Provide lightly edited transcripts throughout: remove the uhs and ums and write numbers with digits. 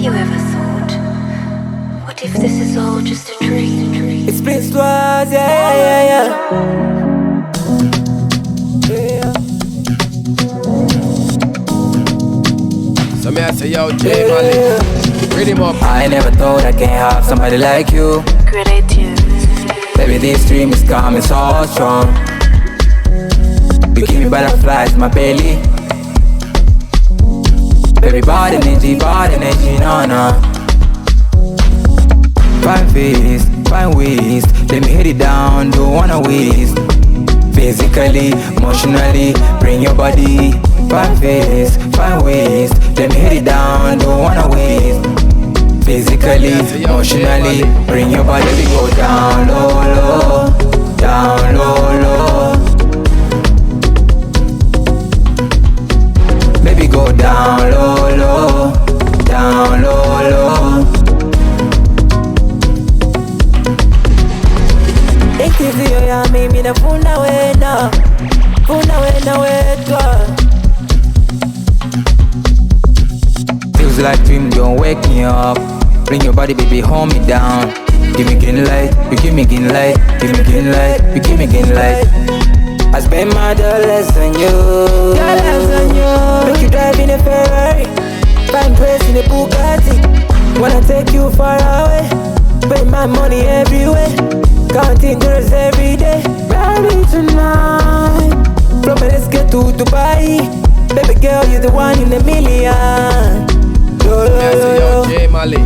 you ever thought, what if this is all just a dream? It's Priczi Lwazi, yeah. So me I say, yo, J Mali, read him up. I never thought I can have somebody like you. Great tunes. Baby, this dream is coming so strong. You give me butterflies in my belly. Baby, body energy, no. Fine face, fine waist. Let me hit it down, don't wanna waste. Physically, emotionally, bring your body. Fine face, fine waist. Let me hit it down, don't wanna waste. Physically, emotionally, bring your body. We go down low, down low. Baby, go down low, down low. Ikizi yo ya mimi na funda wena wetwa. Feels like dream, don't wake me up. Bring your body, baby, hold me down. Give me green light, you give me green light. Give me green light, you give me green light. I spend my dollars on you. Make you drive in a Ferrari, find grace in a Bugatti. Wanna take you far away, spend my money everywhere, counting dollars every day. Marry tonight, from let's get to Dubai. Baby girl, you're the one in a million. Yo, J Mali.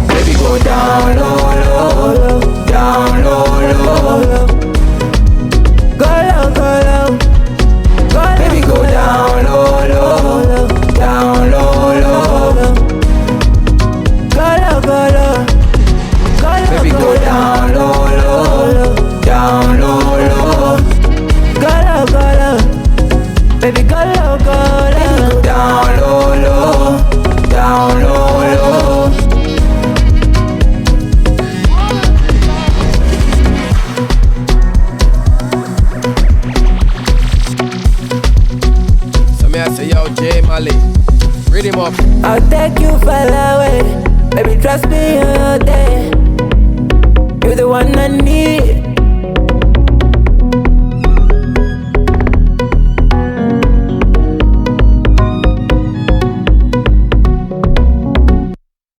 Baby, go down low, down low. Go low. Baby, go down low, down low. Go low. Baby, go down low, down low. Go low. Baby, go low. Baby, go down low, down low. So me I say, yo, J Mali, read him up. I'll take you far away. Baby, trust me, you're there. You're the one I need.